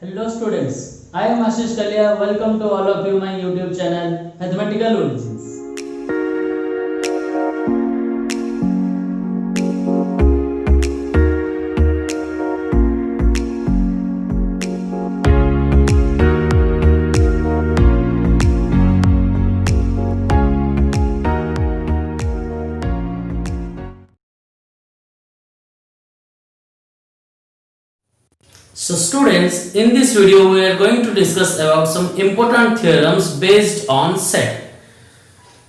Hello students, I am Ashish Kalia. Welcome to all of you my YouTube channel Mathematical Origins. So students, in this video we are going to discuss about some important theorems based on set.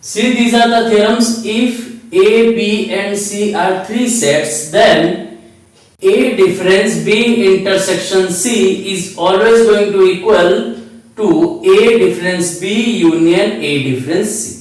See, these are the theorems. If A, B and C are three sets, then A difference B intersection C is always going to equal to A difference B union A difference C.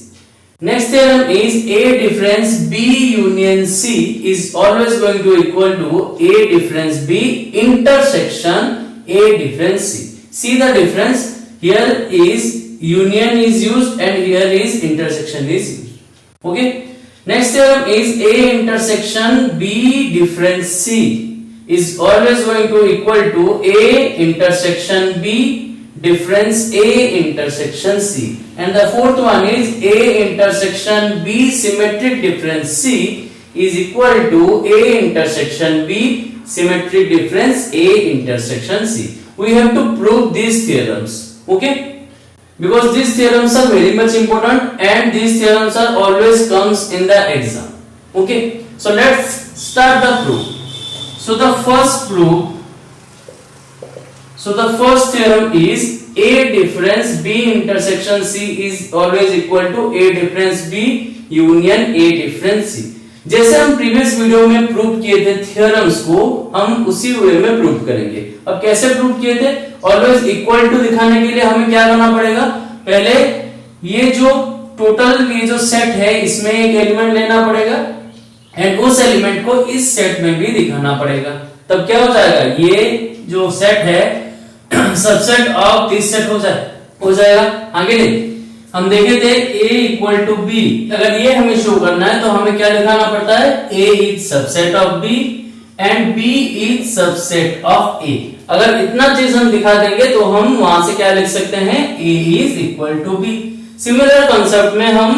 Next theorem is A difference B union C is always going to equal to A difference B intersection A difference C. See the difference, here is union is used and here is intersection is used. Okay. Next theorem is A intersection B difference C is always going to equal to A intersection B difference A intersection C. And the fourth one is A intersection B symmetric difference C is equal to A intersection B symmetric difference A intersection C. We have to prove these theorems, okay? Because these theorems are very much important and these theorems are always comes in the exam, okay? So let's start the proof. So the first theorem is A difference B intersection C is always equal to A difference B union A difference C. जैसे हम previous video में prove किए थे theorems को, हम उसी way में prove करेंगे. अब कैसे प्रूव किए थे? ऑलवेज इक्वल टू दिखाने के लिए हमें क्या करना पड़ेगा? पहले ये जो टोटल ये जो सेट है इसमें एक एलिमेंट लेना पड़ेगा एंड उस एलिमेंट को इस सेट में भी दिखाना पड़ेगा. तब क्या हो जाएगा? ये जो सेट है सबसेट ऑफ दिस सेट हो जाएगा. आगे नहीं, हम देखे थे A इक्वल टू B. अगर ये हमें शो करना है तो हमें क्या दिखाना पड़ता है? A is subset of B and B is subset of A. अगर इतना चीज हम दिखा देंगे तो हम वहां से क्या लिख सकते हैं? A is equal to B. Similar concept में हम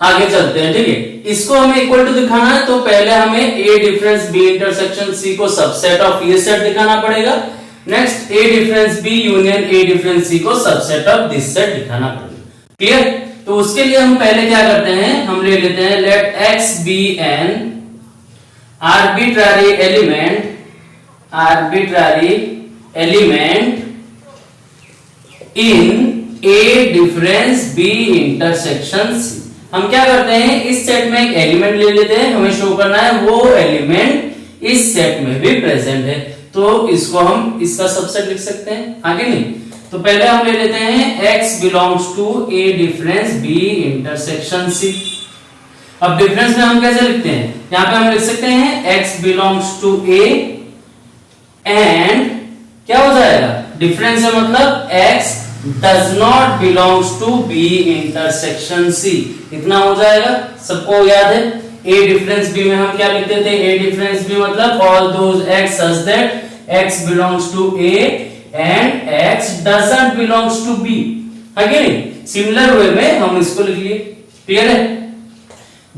आगे चलते हैं. ठीक है, इसको हमें इक्वल टू दिखाना है तो पहले हमें A difference B intersection C को सबसेट ऑफ ये सेट दिखाना पड़ेगा. Next A difference B union A difference C को सबसेट ऑफ दिस सेट दिखाना पड़ेगा. क्लियर? तो उसके लिए हम पहले क्या करते हैं? हम ले लेते हैं late X be an arbitrary element in A difference B intersection C. हम क्या करते हैं? इस सेट में एक एलिमेंट ले लेते हैं, हमें शो करना है वो एलिमेंट इस सेट में भी प्रेजेंट है, तो इसको हम इसका सबसेट लिख सकते हैं. आगे नहीं, तो पहले हम ले लेते हैं X belongs to A difference B intersection C. अब डिफरेंस में हम कैसे लिखते हैं? यहाँ पे हम लिख सकते हैं X belongs to A and क्या हो जाएगा? डिफरेंस है मतलब X does not belongs to B intersection C. इतना हो जाएगा. सबको याद है A difference B में हम क्या लिखते थे? A difference B मतलब all those X such that X belongs to A and X doesn't belongs to B. Again similar way में हम इसको लिख लिए. क्लियर है?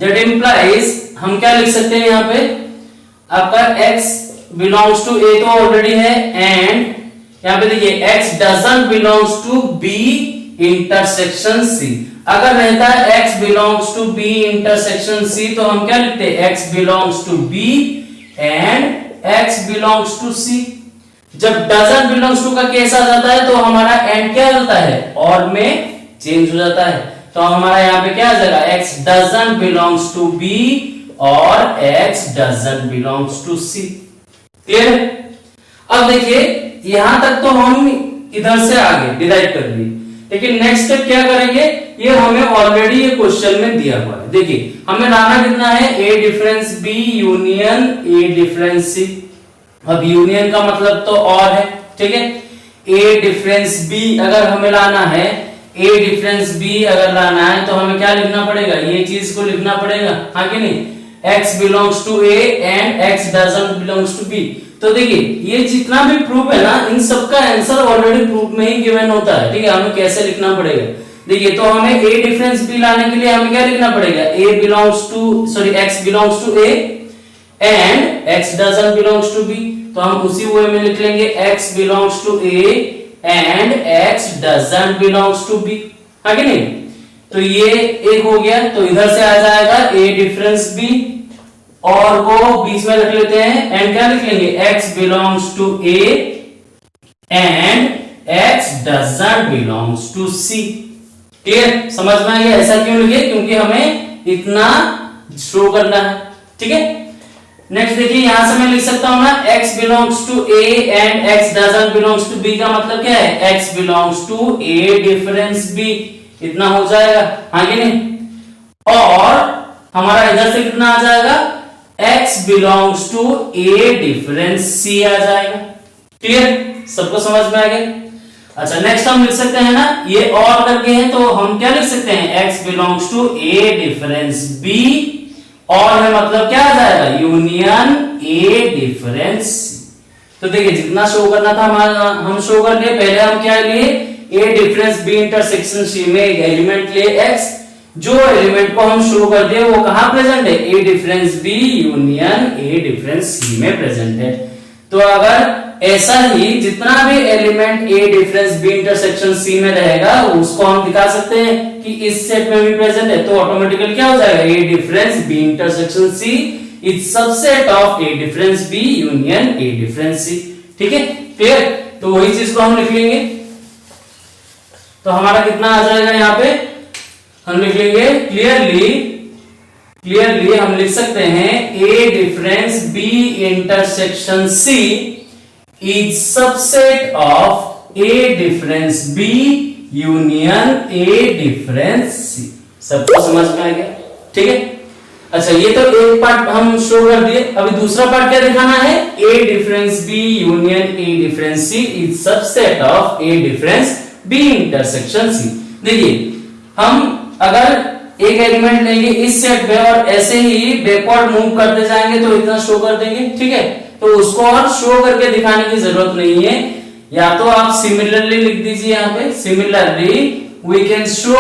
That implies हम क्या लिख सकते हैं? यहाँ पे आपका X belongs to A तो ऑलरेडी है एंड यहाँ पे देखिए X doesn't belongs to B intersection C. अगर रहता है X belongs to B intersection C तो हम क्या लिखते हैं? X belongs to B and X belongs to C. जब doesn't belongs to का केस आ जाता है तो हमारा एंड क्या होता है? और में चेंज हो जाता है. तो हमारा यहाँ पे क्या आ जाएगा? X doesn't belongs to B और X doesn't belongs to C. Clear है? अब देखिए यहां तक तो हम इधर से आगे डिराइव कर लिए, लेकिन नेक्स्ट स्टेप क्या करेंगे? ये हमें ऑलरेडी ये क्वेश्चन में दिया हुआ है. देखिए हमें लाना कितना है? A difference B union A difference C. अब यूनियन का मतलब तो और है. ठीक है, A डिफरेंस B अगर हमें लाना है, A डिफरेंस B अगर लाना है तो हमें क्या लिखना पड़ेगा? ये चीज को लिखना पड़ेगा. हाँ कि नहीं? X belongs to A and X doesn't belongs to B. तो देखिए ये जितना भी प्रूफ है ना, इन सबका आंसर ऑलरेडी प्रूफ में ही गिवन होता है, ठीक है। हमें कैसे लिखना पड़ेगा, देखिए तो हमें ए डिफरेंस बी लाने के लिए हमें क्या लिखना पड़ेगा, A belongs to X belongs to A and X doesn't belongs to B. तो हम उसी वे में लिख लेंगे X belongs to A and X doesn't belongs to B, है कि नहीं। तो ये एक हो गया, तो इधर से आ जाएगा ए डिफरेंस बी और वो बीच में रख लेते हैं एंड क्या लिख लेंगे, X belongs to A and X doesn't belongs to C. Clear, समझ में आ गया ऐसा क्यों लिखे, क्योंकि हमें इतना शो करना है, ठीक है। नेक्स्ट देखिए यहां से मैं लिख सकता हूं ना, x belongs to a and x doesn't belongs to b का मतलब क्या है, x belongs to a difference b, इतना हो जाएगा, हाँ कि नहीं। और हमारा इधर से कितना आ जाएगा, x belongs to a difference c आ जाएगा। क्लियर, सबको समझ में आ गया। अच्छा नेक्स्ट हम लिख सकते हैं ना, ये और करके हैं तो हम क्या लिख सकते हैं, x belongs to a difference b और है मतलब क्या आ जाएगा, यूनियन ए डिफरेंस। तो देखिए जितना शो करना था हम शो कर लिए। पहले हम क्या लिए, ए डिफरेंस बी इंटरसेक्शन सी में एक एलिमेंट लिए x, जो एलिमेंट को हम शो कर दिए वो कहां प्रेजेंट है, A difference B union A difference C में प्रेजेंट है। तो अगर ऐसा ही जितना भी element A difference B intersection C में रहेगा उसको हम दिखा सकते हैं कि इस सेट में भी प्रेजेंट है, तो ऑटोमेटिकली क्या हो जाएगा, A difference B intersection C is subset of A difference B union A difference C. ठीक है, क्लियर। तो वही चीज को हम लिख लेंगे, तो हमारा कितना आ जाएगा, यहाँ पे हम लिख लेंगे क्लियरली हम लिख सकते हैं A difference B intersection C is subset of A difference B union A difference C. सबको समझ में आ गया, ठीक है। अच्छा ये तो एक पार्ट हम शो कर दिए, अभी दूसरा पार्ट क्या दिखाना है, A difference B union A difference C is subset of A difference B intersection C. देखिए हम अगर एक एलिमेंट लेंगे इस सेट में और ऐसे ही बैकवर्ड मूव करते जाएंगे तो इतना शो कर देंगे, ठीक है। तो उसको और शो करके दिखाने की जरूरत नहीं है, या तो आप सिमिलरली लिख दीजिए यहाँ पे, similarly we can show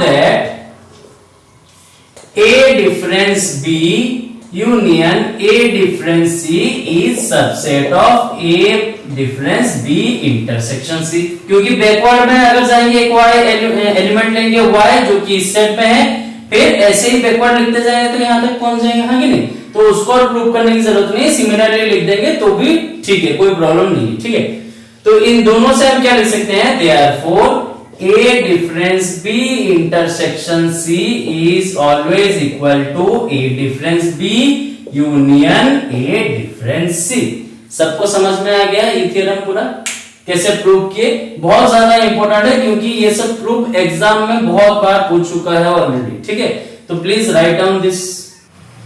that A difference B union A difference C is subset of A difference B intersection C. क्योंकि बैकवर्ड में अगर जाएंगे एक y एलिमेंट लेंगे y जो कि इस सेट में है, फिर ऐसे ही बैकवर्ड लिखते जाएंगे तो यहां तक पहुंच जाएंगे, हाँ कि नहीं। तो उसको और प्रूव करने की जरूरत नहीं है, सिमिलरली लिख देंगे तो भी ठीक है, कोई प्रॉब्लम नहीं है, ठीक है। तो इन दोनों से हम क्या लिख सकते हैं, therefore A difference B intersection C is always equal to A difference B union A difference C. सबको समझ में आ गया ये थ्योरम पूरा कैसे प्रूव किए, बहुत ज्यादा इंपॉर्टेंट है क्योंकि ये सब प्रूफ एग्जाम में बहुत बार पूछ चुका है ऑलरेडी, ठीक है। तो please write down this.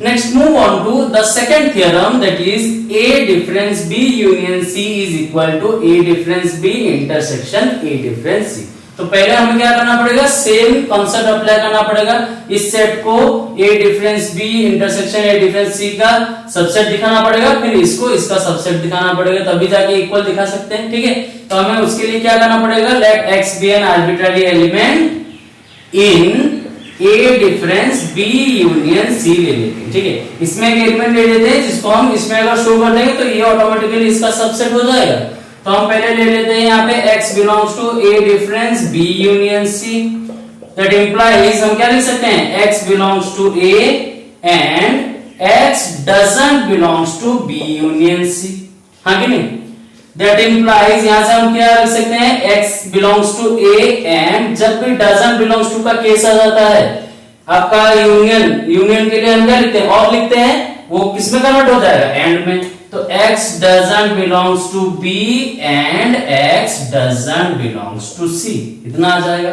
Next move on to the second theorem, that is A difference B union C is equal to A difference B intersection A difference C. तो पहले हमें क्या करना पड़ेगा, सेम कॉन्सेप्ट अप्लाई करना पड़ेगा। इस set को A difference B intersection A difference C का सबसेट दिखाना पड़ेगा, फिर इसको इसका सबसेट दिखाना पड़ेगा, तभी जाके इक्वल दिखा सकते हैं, ठीक है। तो हमें उसके लिए क्या करना पड़ेगा, let X be an arbitrary element in A difference B union C ले लेते हैं, ठीक है। इसमें एक एलिमेंट ले लेते हैं जिसको हम इसमें अगर शो कर देंगे तो ये ऑटोमेटिकली इसका सबसेट हो जाएगा। तो हम पहले ले लेते हैं यहाँ पे x belongs to a difference b union c, that implies हम क्या लिख सकते हैं, x belongs to a and x doesn't belongs to b union c, हाँ कि नहीं। दैट इंप्लाइज यहां से हम क्या लिख सकते हैं, x belongs to a and जब भी डजंट बिलोंग्स टू का केस आ जाता है आपका यूनियन के लिए हम क्या लिखते हैं, और लिखते हैं, वो किसमें कन्वर्ट हो जाएगा, एंड में। तो x doesn't belongs to b and x doesn't belongs to c, इतना आ जाएगा।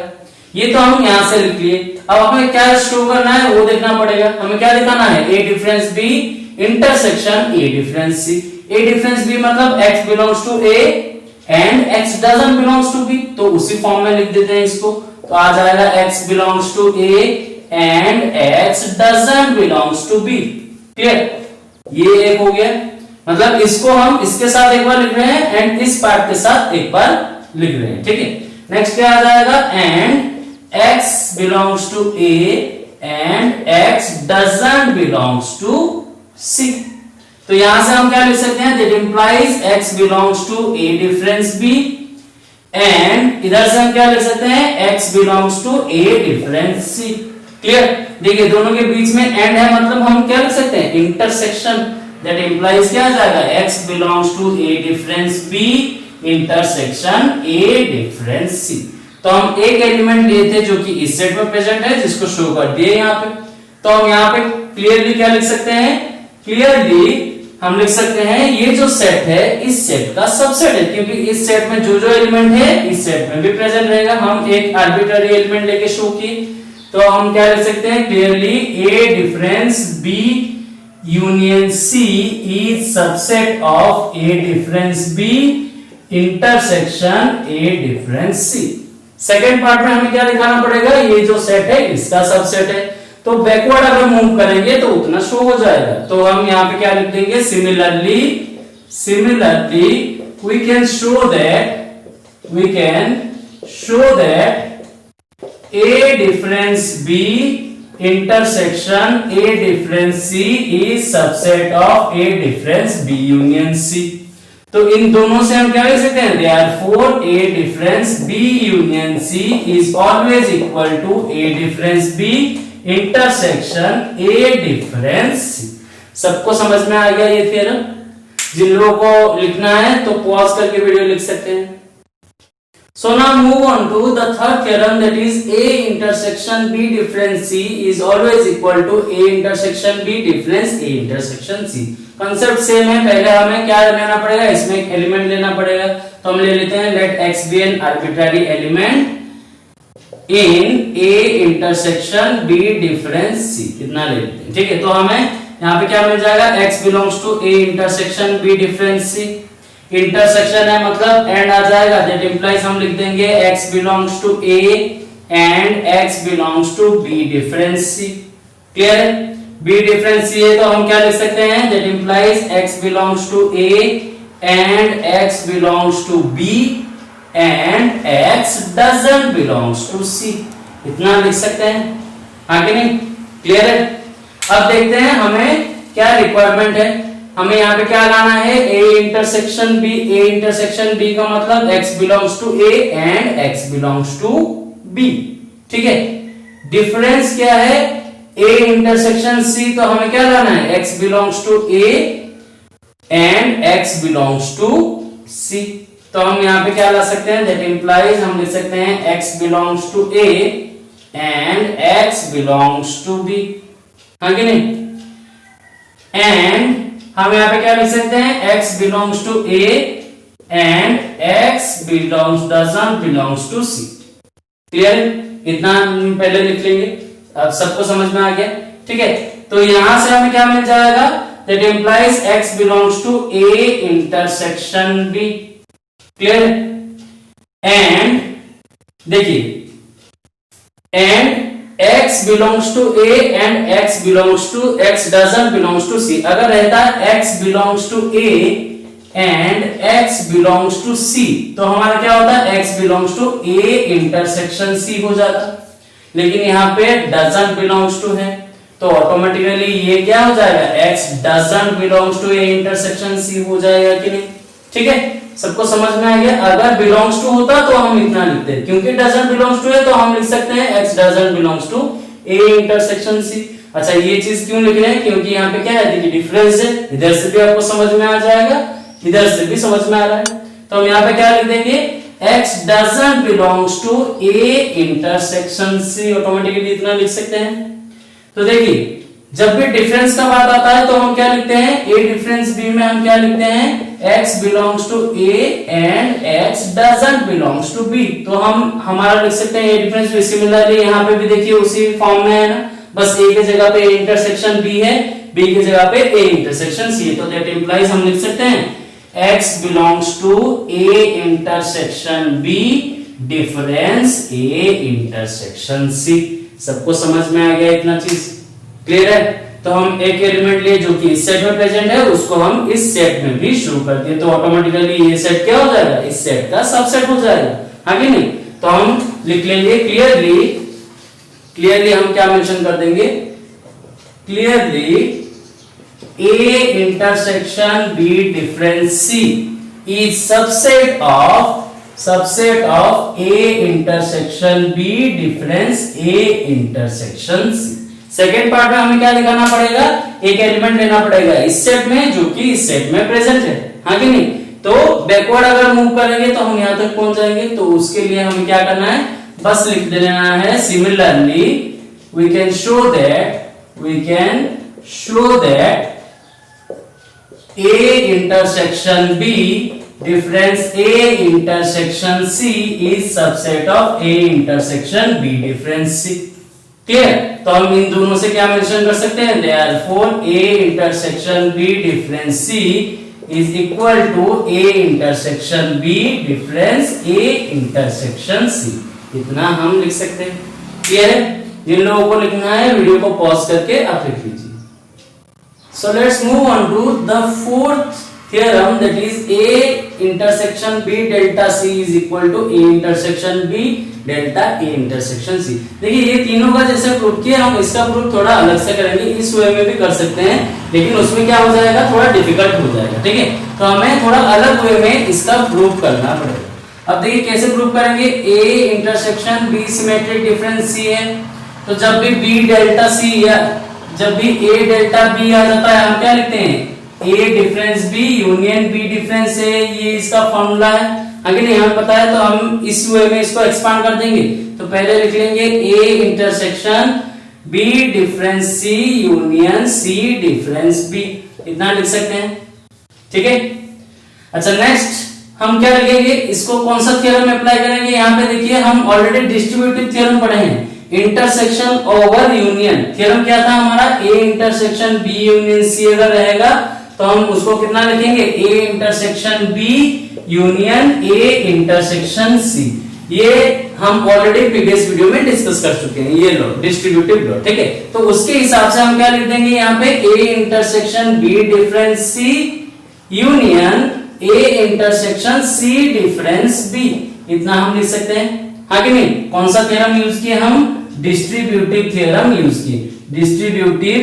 ये तो हम यहां से लिख लिए। अब हमें क्या शो करना है वो देखना पड़ेगा। हमें क्या दिखाना है, a difference b intersection a difference c। a difference b मतलब x belongs to a and x doesn't belongs to b, तो उसी फॉर्म में लिख देते हैं इसको। तो आ जाएगा x belongs to a and x doesn't belongs to b, clear. ये एक हो गया, मतलब इसको हम इसके साथ एक बार लिख रहे हैं एंड इस पार्ट के साथ एक बार लिख रहे हैं, ठीक है। नेक्स्ट क्या आ जाएगा, and x belongs to a and x doesn't belongs to c। तो यहां से हम क्या लिख सकते हैं, that implies x belongs to a difference b and इधर से हम क्या लिख सकते हैं, x belongs to a difference c। Clear. देखिए दोनों के बीच में एंड है, मतलब हम क्या लिख सकते हैं, इंटरसेक्शन। दैट इंप्लाइज क्या आ जाएगा, x belongs to a difference b intersection a difference c। तो हम एक एलिमेंट लिए थे जो कि इस सेट में प्रेजेंट है, जिसको शो कर दिए यहाँ पे। तो हम यहाँ पे क्लियरली क्या लिख सकते हैं, क्लियरली हम लिख सकते हैं ये जो सेट है इस सेट का सबसेट है, क्योंकि इस सेट में जो जो एलिमेंट है इस सेट में भी प्रेजेंट रहेगा। हम एक आर्बिट्ररी एलिमेंट लेके शो किए, तो हम क्या लिख सकते हैं, clearly a difference b union c is subset of a difference b intersection a difference c। Second part में हमें क्या दिखाना पड़ेगा, ये जो सेट है इसका सबसेट है। तो बैकवर्ड अगर मूव करेंगे तो उतना शो हो जाएगा। तो हम यहाँ पे क्या लिख देंगे, similarly we can show that a difference b intersection a difference c is subset of a difference b union c। तो इन दोनों से हम क्या लिख सकते हैं, therefore a difference b union c is always equal to a difference b intersection A difference. सबको समझ में आ गया ये थ्योरम? जिन लोगों को लिखना है तो पॉज करके वीडियो लिख सकते हैं। So now move on to the third theorem, that is A intersection B difference C is always equal to A intersection B difference A intersection C। Concept same है, पहले हमें क्या लेना पड़ेगा, इसमें एक एलिमेंट लेना पड़ेगा। तो हम ले लेते हैं let x be an arbitrary element in A intersection B difference C, इतना ले लेते हैं, ठीक है। तो हमें यहाँ पे क्या मिल जाएगा, x belongs to A intersection B difference C। Intersection है मतलब एंड आ जाएगा, दैट इंप्लाइज हम लिख देंगे x belongs to A and x belongs to B difference C। Clear है? B difference C है तो हम क्या लिख सकते हैं, that implies x belongs to A and x belongs to B and x doesn't belongs to C, इतना लिख सकते हैं, हाँ कि नहीं? क्लियर है? अब देखते हैं हमें क्या रिक्वायरमेंट है। हमें यहाँ पे क्या लाना है, A intersection B। A intersection B का मतलब x belongs to A and x belongs to B, ठीक है। डिफरेंस क्या है, A इंटरसेक्शन C, तो हमें क्या लाना है, x belongs to A and x belongs to C। तो हम यहाँ पे क्या ला सकते हैं, दैट इंप्लाइज हम लिख सकते हैं x belongs to A and x belongs to B, हाँ कि नहीं? एंड हम यहाँ पे क्या लिख सकते हैं, x belongs to A and x doesn't belongs to C। Clear? इतना पहले लिख लेंगे, अब सबको समझ में आ गया, ठीक है। तो यहां से हमें क्या मिल जाएगा, that implies x belongs to A intersection B। Clear? And देखिए, and x belongs to A and x doesn't belongs to C। अगर रहता x belongs to A and x belongs to C, तो हमारा क्या होता है, x belongs to A intersection C हो जाता। लेकिन यहाँ पे doesn't belongs to है, तो ऑटोमेटिकली ये क्या हो जाएगा, x doesn't belongs to A intersection C हो जाएगा कि नहीं? ठीक है, सबको समझ में आ गया। अगर बिलोंग्स टू होता तो हम इतना लिखते हैं, क्योंकि डजंट बिलोंग्स टू है तो हम लिख सकते हैं x doesn't belongs to A intersection C। अच्छा, ये चीज क्यों लिख रहे हैं, क्योंकि यहाँ पे क्या है, देखिए डिफरेंस है, इधर से भी आपको समझ में आ जाएगा, इधर से भी समझ में आ रहा है। तो हम यहाँ पे क्या लिख देंगे, x doesn't belongs to A intersection C, automatically इतना लिख सकते हैं। तो देखिए, जब भी डिफरेंस का बात आता है तो हम क्या लिखते हैं, A डिफरेंस B में हम क्या लिखते हैं, x belongs to A and x doesn't belongs to B। तो हम हमारा लिख सकते हैं A डिफरेंस B। सिमिलरली यहाँ पे भी देखिए उसी फॉर्म में है ना, बस A के जगह पे A इंटरसेक्शन B है, B के जगह पे A इंटरसेक्शन C है। तो दैट इंप्लाइज हम लिख सकते हैं x belongs to A intersection B difference A intersection C। सबको समझ में आ गया इतना चीज? क्लियर है? तो हम एक एलिमेंट लिए जो कि इस सेट में प्रेजेंट है, उसको हम इस सेट में भी शुरू कर दिए, तो ऑटोमेटिकली ये सेट क्या हो जाएगा, इस सेट का सबसेट हो जाएगा, हाँ कि नहीं। तो हम लिख लेंगे क्लियरली हम क्या मेंशन कर देंगे, clearly A intersection B difference C is subset of A intersection B difference A intersection C। Second part में हमें क्या दिखाना पड़ेगा, एक एलिमेंट लेना पड़ेगा इस सेट में जो कि इस सेट में प्रेजेंट है, हाँ कि नहीं। तो बैकवर्ड अगर मूव करेंगे तो हम यहां तक पहुंच जाएंगे, तो उसके लिए हमें क्या करना है, बस लिख देना है similarly we can show that A intersection B difference A intersection C is subset of A intersection B difference C। Clear. तो हम इन दोनों से क्या मेंशन कर सकते हैं, therefore A intersection B difference C is equal to A intersection B difference A intersection C। इतना हम लिख सकते हैं। क्लियर है। जिन लोगों को लिखना है वीडियो को पॉज करके आप लिख लीजिए। So let's move on to the fourth theorem, that is A intersection B delta C is equal to A intersection B delta A intersection C। देखिए ये तीनों का जैसे प्रूफ किया, हम इसका प्रूफ थोड़ा अलग से करेंगे, इस वे में भी कर सकते हैं लेकिन उसमें क्या हो जाएगा, थोड़ा डिफिकल्ट हो जाएगा, ठीक है। तो हमें थोड़ा अलग वे में इसका प्रूफ करना पड़ेगा। अब देखिए कैसे प्रूफ करेंगे, A intersection B symmetric difference C है, तो जब भी B डेल्टा C या जब भी A डेल्टा B आ जाता है हम क्या लिखते हैं, A difference B union B difference A, ये इसका फॉर्मूला है, अगर नहीं हमें पता है तो हम इस वे में इसको एक्सपांड कर देंगे। तो पहले लिख लेंगे A intersection B difference C union C difference B, इतना लिख सकते हैं, ठीक है। अच्छा नेक्स्ट हम क्या लिखेंगे, इसको कौन सा थ्योरम अप्लाई करेंगे, यहाँ पे देखिए हम ऑलरेडी डिस्ट्रीब्यूटिव थ्योरम पढ़े हैं, इंटरसेक्शन ओवर यूनियन थ्योरम क्या था हमारा, A intersection B union C अगर रहेगा तो हम उसको कितना लिखेंगे, A intersection B union A intersection C। ये हम ऑलरेडी प्रीवियस वीडियो में डिस्कस कर चुके हैं, ये लो डिस्ट्रीब्यूटिव लो, ठीक है। तो उसके हिसाब से हम क्या लिख देंगे यहाँ पे, A intersection B difference C union A intersection C difference B, इतना हम लिख सकते हैं, हाँ कि नहीं। कौन सा थ्योरम यूज किए हम, डिस्ट्रीब्यूटिव थ्योरम यूज किए, डिस्ट्रीब्यूटिव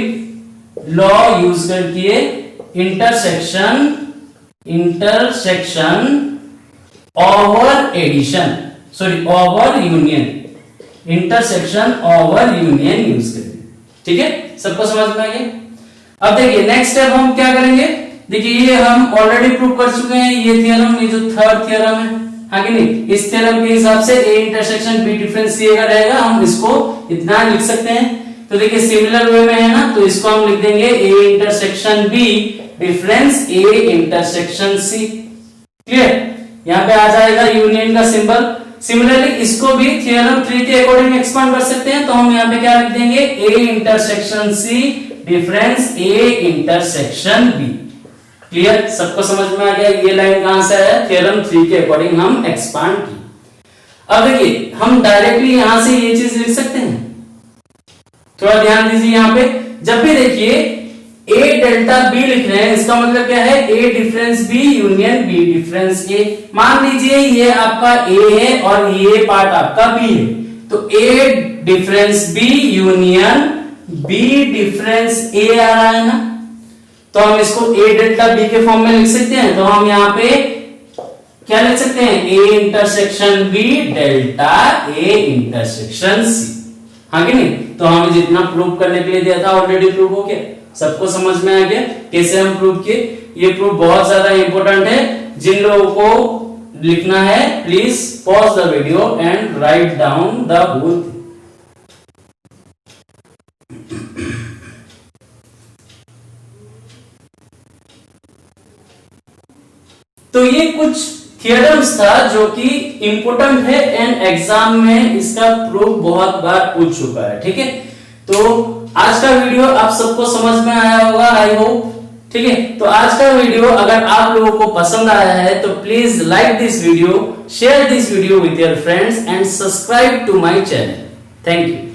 लॉ यूज करके intersection over addition, sorry over union, intersection over union use करेंगे, ठीक है। सबको समझ में आ गया। अब देखिए नेक्स्ट स्टेप हम क्या करेंगे, देखिए ये हम ऑलरेडी प्रूव कर चुके हैं, ये थ्योरम, ये जो थर्ड थ्योरम है, हाँ कि नहीं। इस थ्योरम के हिसाब से A intersection B difference C अगर रहेगा हम इसको इतना लिख सकते हैं। तो देखिए सिमिलर वे में है ना, तो इसको हम लिख देंगे A intersection B difference A intersection C। Clear, यहाँ पे आ जाएगा यूनियन का सिंबल। सिमिलरली इसको भी थ्योरम 3 के अकॉर्डिंग एक्सपांड कर सकते हैं, तो हम यहाँ पे क्या लिख देंगे, A intersection C difference A intersection B। Clear, सबको समझ में आ गया। ये लाइन कहां से है, थ्योरम 3 के अकॉर्डिंग हम एक्सपांड की। अब देखिए हम डायरेक्टली यहां से ये चीज लिख सकते हैं, थोड़ा ध्यान दीजिए यहाँ पे। जब भी देखिए A डेल्टा B लिख रहे हैं, इसका मतलब क्या है, A difference B union B difference A। मान लीजिए ये आपका A है और ये पार्ट आपका B है, तो A difference B union B difference A आ रहा है ना, तो हम इसको A डेल्टा B के फॉर्म में लिख सकते हैं। तो हम यहाँ पे क्या लिख सकते हैं, A intersection B delta A intersection C, हाँ कि नहीं। तो हमें जितना प्रूव करने के लिए दिया था ऑलरेडी प्रूव हो गया, सबको समझ में आ गया कैसे हम प्रूव किए। ये प्रूफ बहुत ज्यादा इंपॉर्टेंट है, जिन लोगों को लिखना है please pause the video and write down the whole. तो ये कुछ थियरम्स था जो कि इंपोर्टेंट है एंड एग्जाम में इसका प्रूफ बहुत बार पूछ चुका है, ठीक है। तो आज का वीडियो आप सबको समझ में आया होगा, आई होप, ठीक है। तो आज का वीडियो अगर आप लोगों को पसंद आया है तो please like this video, share this video with your friends and subscribe to my channel. Thank you.